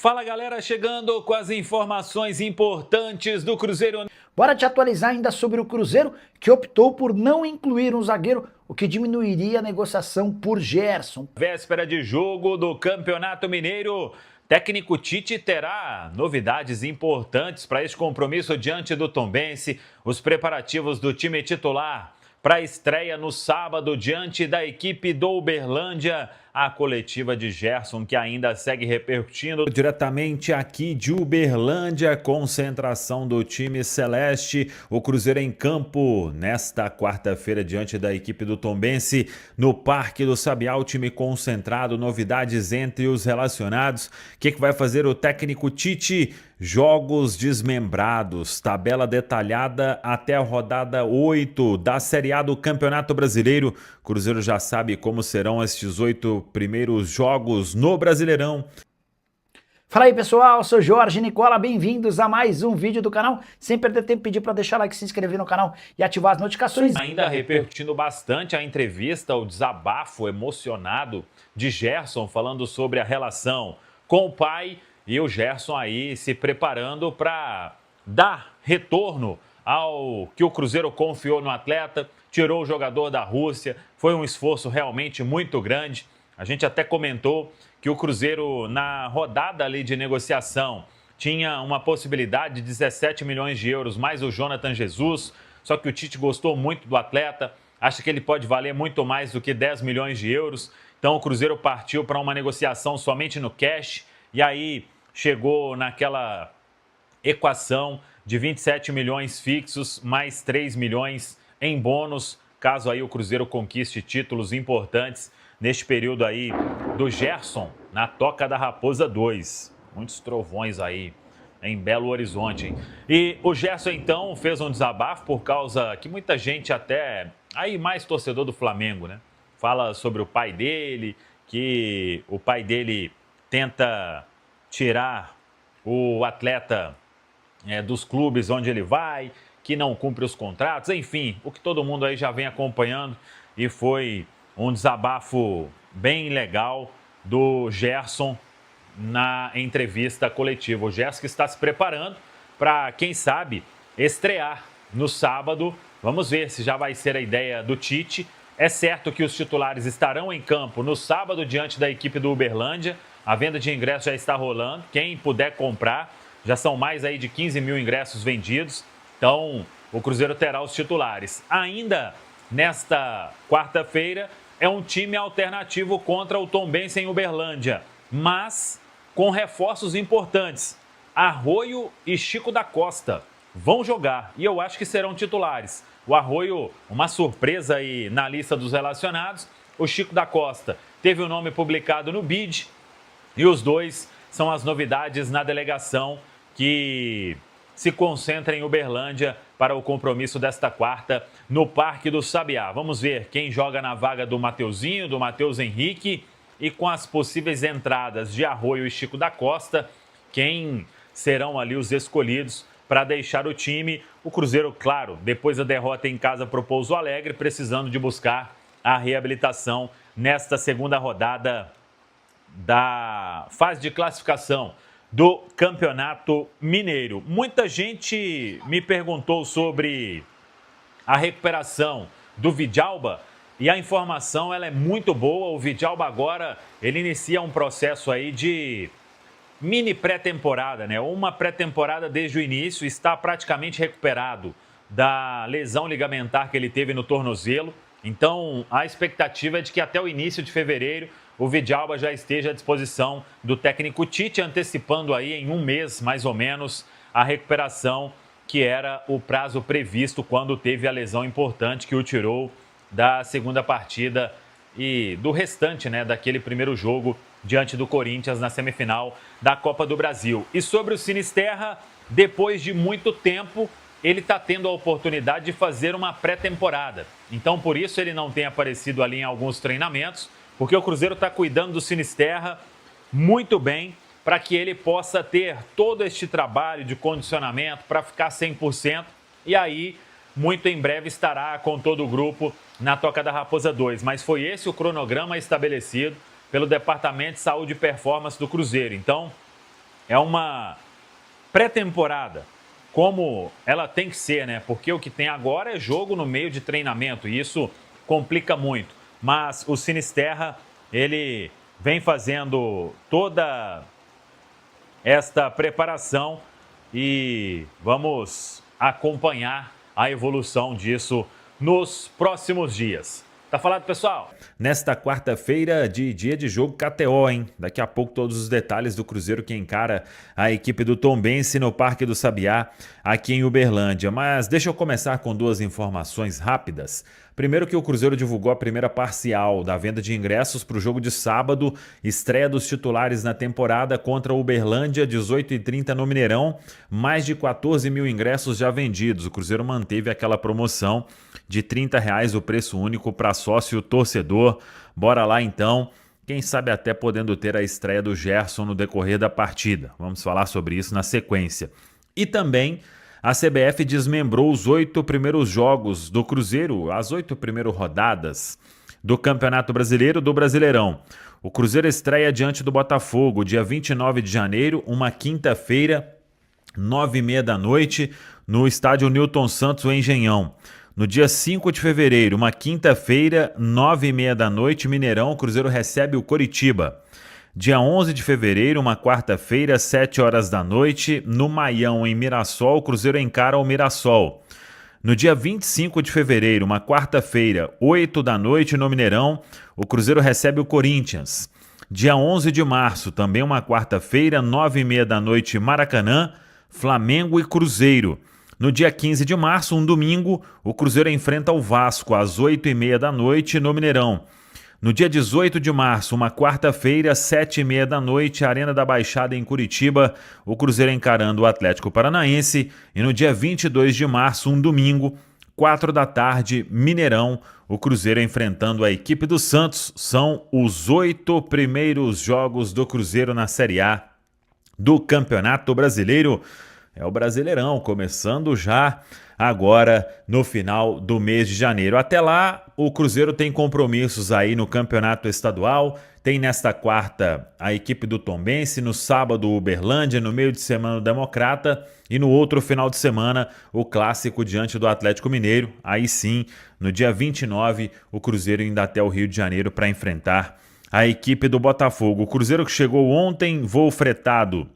Fala galera, chegando com as informações importantes do Cruzeiro. Bora te atualizar ainda sobre o Cruzeiro, que optou por não incluir um zagueiro, o que diminuiria a negociação por Gerson. Véspera de jogo do Campeonato Mineiro, técnico Tite terá novidades importantes para esse compromisso diante do Tombense. Os preparativos do time titular para a estreia no sábado diante da equipe do Uberlândia. A coletiva de Gerson, que ainda segue repercutindo diretamente aqui de Uberlândia, concentração do time celeste. O Cruzeiro em campo nesta quarta-feira diante da equipe do Tombense no Parque do Sabiá. O time concentrado, novidades entre os relacionados. O que vai fazer o técnico Tite? Jogos desmembrados, tabela detalhada até a rodada 8 da Série A do Campeonato Brasileiro. Cruzeiro já sabe como serão estes 8 primeiros jogos no Brasileirão. Fala aí pessoal, sou Jorge Nicola, bem-vindos a mais um vídeo do canal. Sem perder tempo, pedir para deixar like, se inscrever no canal e ativar as notificações. Ainda repercutindo bastante a entrevista, o desabafo emocionado de Gerson, falando sobre a relação com o pai. E o Gerson aí se preparando para dar retorno ao que o Cruzeiro confiou no atleta, tirou o jogador da Rússia, foi um esforço realmente muito grande. A gente até comentou que o Cruzeiro, na rodada ali de negociação, tinha uma possibilidade de 17 milhões de euros mais o Jonathan Jesus, só que o Tite gostou muito do atleta, acha que ele pode valer muito mais do que 10 milhões de euros, então o Cruzeiro partiu para uma negociação somente no cash, e aí chegou naquela equação de 27 milhões fixos, mais 3 milhões em bônus, caso aí o Cruzeiro conquiste títulos importantes neste período aí do Gerson, na Toca da Raposa 2. Muitos trovões aí em Belo Horizonte, hein? E o Gerson, então, fez um desabafo por causa que muita gente até, aí mais torcedor do Flamengo, né? Fala sobre o pai dele, que o pai dele tenta tirar o atleta dos clubes onde ele vai, que não cumpre os contratos, enfim, o que todo mundo aí já vem acompanhando, e foi um desabafo bem legal do Gerson na entrevista coletiva. O Gerson que está se preparando para, quem sabe, estrear no sábado. Vamos ver se já vai ser a ideia do Tite. É certo que os titulares estarão em campo no sábado diante da equipe do Uberlândia. A venda de ingressos já está rolando. Quem puder comprar, já são mais aí de 15 mil ingressos vendidos. Então, o Cruzeiro terá os titulares. Ainda nesta quarta-feira, é um time alternativo contra o Tombense em Uberlândia, mas com reforços importantes. Arroio e Chico da Costa vão jogar e eu acho que serão titulares. O Arroio, uma surpresa aí na lista dos relacionados. O Chico da Costa teve o nome publicado no BID. E os dois são as novidades na delegação que se concentra em Uberlândia para o compromisso desta quarta no Parque do Sabiá. Vamos ver quem joga na vaga do Mateuzinho, do Matheus Henrique, e com as possíveis entradas de Arroio e Chico da Costa, quem serão ali os escolhidos para deixar o time. O Cruzeiro, claro, depois da derrota em casa para o Pouso Alegre, precisando de buscar a reabilitação nesta segunda rodada da fase de classificação do Campeonato Mineiro. Muita gente me perguntou sobre a recuperação do Vidalba e a informação ela é muito boa. O Vidalba agora ele inicia um processo aí de mini pré-temporada, né? Uma pré-temporada desde o início, está praticamente recuperado da lesão ligamentar que ele teve no tornozelo. Então, a expectativa é de que até o início de fevereiro o Vidalba já esteja à disposição do técnico Tite, antecipando aí em um mês, mais ou menos, a recuperação, que era o prazo previsto quando teve a lesão importante que o tirou da segunda partida e do restante, né, daquele primeiro jogo diante do Corinthians na semifinal da Copa do Brasil. E sobre o Sinisterra, depois de muito tempo, ele está tendo a oportunidade de fazer uma pré-temporada. Então, por isso, ele não tem aparecido ali em alguns treinamentos, porque o Cruzeiro está cuidando do Sinisterra muito bem para que ele possa ter todo este trabalho de condicionamento para ficar 100%. E aí, muito em breve, estará com todo o grupo na Toca da Raposa 2. Mas foi esse o cronograma estabelecido pelo Departamento de Saúde e Performance do Cruzeiro. Então, é uma pré-temporada, como ela tem que ser, né? Porque o que tem agora é jogo no meio de treinamento e isso complica muito. Mas o Sinisterra, ele vem fazendo toda esta preparação e vamos acompanhar a evolução disso nos próximos dias. Tá falado, pessoal? Nesta quarta-feira de dia de jogo KTO, hein? Daqui a pouco todos os detalhes do Cruzeiro que encara a equipe do Tombense no Parque do Sabiá, aqui em Uberlândia. Mas deixa eu começar com duas informações rápidas. Primeiro que o Cruzeiro divulgou a primeira parcial da venda de ingressos para o jogo de sábado, estreia dos titulares na temporada contra o Uberlândia, 18h30 no Mineirão. Mais de 14 mil ingressos já vendidos. O Cruzeiro manteve aquela promoção de R$30 o preço único para sócio torcedor. Bora lá então, quem sabe até podendo ter a estreia do Gerson no decorrer da partida. Vamos falar sobre isso na sequência. E também a CBF desmembrou os 8 primeiros jogos do Cruzeiro, as 8 primeiras rodadas do Campeonato Brasileiro do Brasileirão. O Cruzeiro estreia diante do Botafogo, dia 29 de janeiro, uma quinta-feira, 9h30 da noite, no estádio Newton Santos, o Engenhão. No dia 5 de fevereiro, uma quinta-feira, 9h30 da noite, Mineirão, o Cruzeiro recebe o Coritiba. Dia 11 de fevereiro, uma quarta-feira, 7 horas da noite, no Maião, em Mirassol, o Cruzeiro encara o Mirassol. No dia 25 de fevereiro, uma quarta-feira, 8 da noite, no Mineirão, o Cruzeiro recebe o Corinthians. Dia 11 de março, também uma quarta-feira, 9h30 da noite, Maracanã, Flamengo e Cruzeiro. No dia 15 de março, um domingo, o Cruzeiro enfrenta o Vasco às 8h30 da noite, no Mineirão. No dia 18 de março, uma quarta-feira, 7h30 da noite, Arena da Baixada em Curitiba, o Cruzeiro encarando o Atlético Paranaense. E no dia 22 de março, um domingo, 4 da tarde, Mineirão, o Cruzeiro enfrentando a equipe do Santos. São os 8 primeiros jogos do Cruzeiro na Série A do Campeonato Brasileiro. É o Brasileirão, começando já agora no final do mês de janeiro. Até lá, o Cruzeiro tem compromissos aí no Campeonato Estadual. Tem nesta quarta a equipe do Tombense, no sábado o Uberlândia, no meio de semana o Democrata e no outro final de semana o Clássico diante do Atlético Mineiro. Aí sim, no dia 29, o Cruzeiro indo até o Rio de Janeiro para enfrentar a equipe do Botafogo. O Cruzeiro que chegou ontem, voo fretado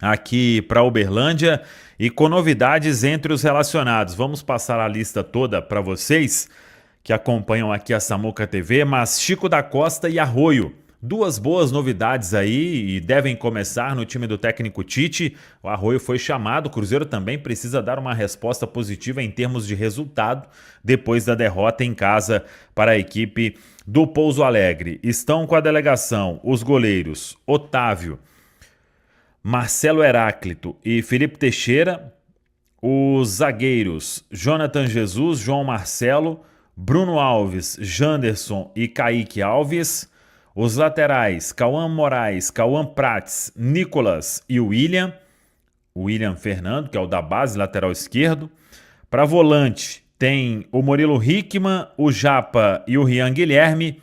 aqui para Uberlândia e com novidades entre os relacionados. Vamos passar a lista toda para vocês que acompanham aqui a Samuca TV, mas Chico da Costa e Arroio. Duas boas novidades aí e devem começar no time do técnico Tite. O Arroio foi chamado, o Cruzeiro também precisa dar uma resposta positiva em termos de resultado depois da derrota em casa para a equipe do Pouso Alegre. Estão com a delegação os goleiros Otávio, Marcelo Heráclito e Felipe Teixeira, os zagueiros Jonathan Jesus, João Marcelo, Bruno Alves, Janderson e Kaique Alves, os laterais Cauã Moraes, Cauã Prates, Nicolas e William Fernando, que é o da base, lateral esquerdo. Para volante tem o Murilo Hickman, o Japa e o Rian Guilherme,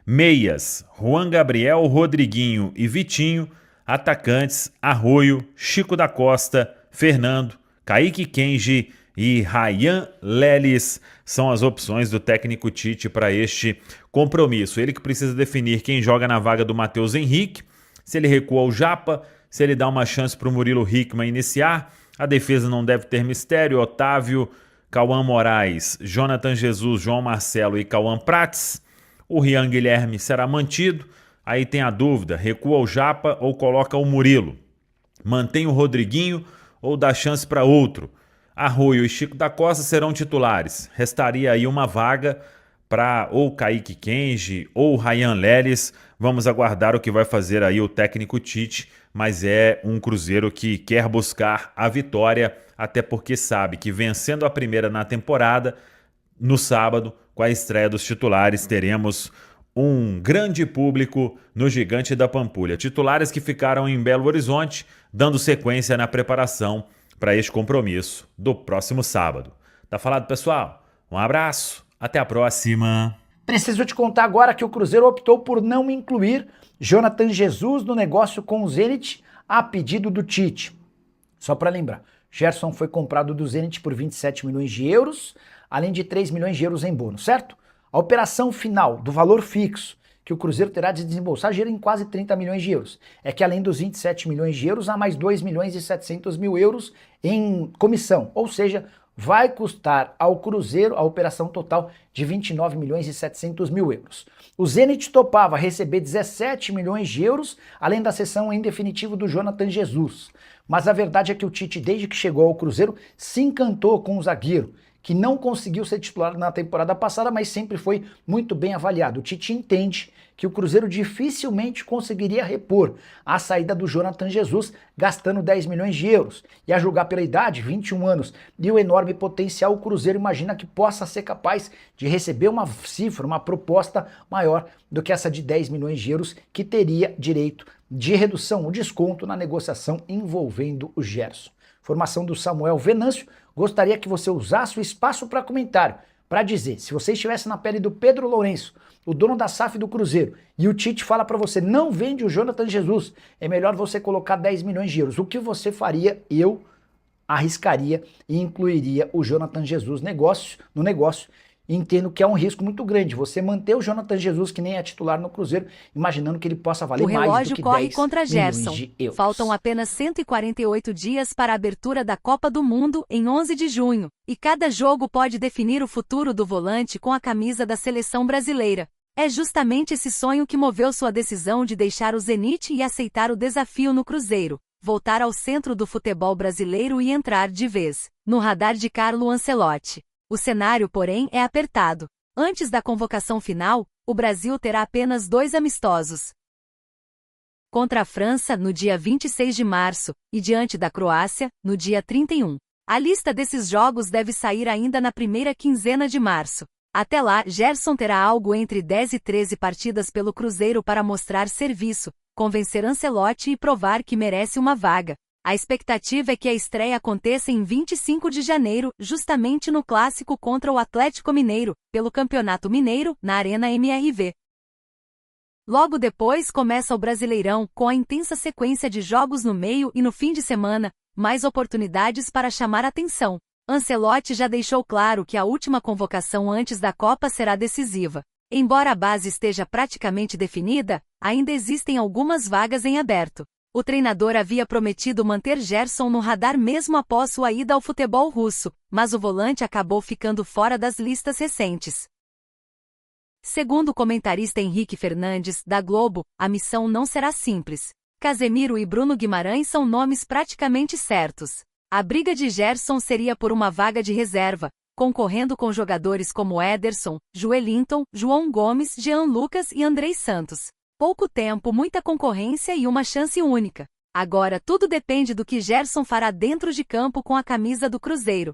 meias Juan Gabriel, Rodriguinho e Vitinho, atacantes Arroio, Chico da Costa, Fernando, Kaique Kenji e Ryan Lelis são as opções do técnico Tite para este compromisso. Ele que precisa definir quem joga na vaga do Matheus Henrique, se ele recua o Japa, se ele dá uma chance para o Murilo Hickman iniciar. A defesa não deve ter mistério: Otávio, Cauã Moraes, Jonathan Jesus, João Marcelo e Cauã Prates. O Rian Guilherme será mantido. Aí tem a dúvida, recua o Japa ou coloca o Murilo? Mantém o Rodriguinho ou dá chance para outro? Arroio e Chico da Costa serão titulares. Restaria aí uma vaga para ou Kaique Kenji ou Ryan Lelis. Vamos aguardar o que vai fazer aí o técnico Tite, mas é um Cruzeiro que quer buscar a vitória, até porque sabe que vencendo a primeira na temporada, no sábado, com a estreia dos titulares, teremos um grande público no Gigante da Pampulha. Titulares que ficaram em Belo Horizonte, dando sequência na preparação para este compromisso do próximo sábado. Tá falado, pessoal? Um abraço, até a próxima. Preciso te contar agora que o Cruzeiro optou por não incluir Jonathan Jesus no negócio com o Zenit a pedido do Tite. Só para lembrar, Gerson foi comprado do Zenit por 27 milhões de euros, além de 3 milhões de euros em bônus, certo? A operação final do valor fixo que o Cruzeiro terá de desembolsar gira em quase 30 milhões de euros. É que além dos 27 milhões de euros, há mais 2 milhões e 700 mil euros em comissão, ou seja, vai custar ao Cruzeiro a operação total de 29 milhões e 700 mil euros. O Zenit topava receber 17 milhões de euros, além da cessão em definitivo do Jonathan Jesus. Mas a verdade é que o Tite, desde que chegou ao Cruzeiro, se encantou com o zagueiro, que não conseguiu ser titular na temporada passada, mas sempre foi muito bem avaliado. O Tite entende que o Cruzeiro dificilmente conseguiria repor a saída do Jonathan Jesus, gastando 10 milhões de euros. E a julgar pela idade, 21 anos, e o enorme potencial, o Cruzeiro imagina que possa ser capaz de receber uma cifra, uma proposta maior do que essa de 10 milhões de euros, que teria direito de redução, o desconto na negociação envolvendo o Gerson. Formação do Samuel Venâncio. Gostaria que você usasse o espaço para comentário, para dizer, se você estivesse na pele do Pedro Lourenço, o dono da SAF do Cruzeiro, e o Tite fala para você, não vende o Jonathan Jesus, é melhor você colocar 10 milhões de euros. O que você faria? Eu arriscaria e incluiria o Jonathan Jesus no negócio. E entendo que é um risco muito grande você manter o Jonathan Jesus, que nem é titular no Cruzeiro, imaginando que ele possa valer mais do que 10 milhões de euros. O relógio corre contra Gerson. Faltam apenas 148 dias para a abertura da Copa do Mundo em 11 de junho, e cada jogo pode definir o futuro do volante com a camisa da seleção brasileira. É justamente esse sonho que moveu sua decisão de deixar o Zenit e aceitar o desafio no Cruzeiro, voltar ao centro do futebol brasileiro e entrar de vez no radar de Carlo Ancelotti. O cenário, porém, é apertado. Antes da convocação final, o Brasil terá apenas 2 amistosos. Contra a França, no dia 26 de março, e diante da Croácia, no dia 31. A lista desses jogos deve sair ainda na primeira quinzena de março. Até lá, Gerson terá algo entre 10 e 13 partidas pelo Cruzeiro para mostrar serviço, convencer Ancelotti e provar que merece uma vaga. A expectativa é que a estreia aconteça em 25 de janeiro, justamente no clássico contra o Atlético Mineiro, pelo Campeonato Mineiro, na Arena MRV. Logo depois começa o Brasileirão, com a intensa sequência de jogos no meio e no fim de semana, mais oportunidades para chamar atenção. Ancelotti já deixou claro que a última convocação antes da Copa será decisiva. Embora a base esteja praticamente definida, ainda existem algumas vagas em aberto. O treinador havia prometido manter Gerson no radar mesmo após sua ida ao futebol russo, mas o volante acabou ficando fora das listas recentes. Segundo o comentarista Henrique Fernandes, da Globo, a missão não será simples. Casemiro e Bruno Guimarães são nomes praticamente certos. A briga de Gerson seria por uma vaga de reserva, concorrendo com jogadores como Ederson, Joelinton, João Gomes, Jean Lucas e Andrei Santos. Pouco tempo, muita concorrência e uma chance única. Agora tudo depende do que Gerson fará dentro de campo com a camisa do Cruzeiro.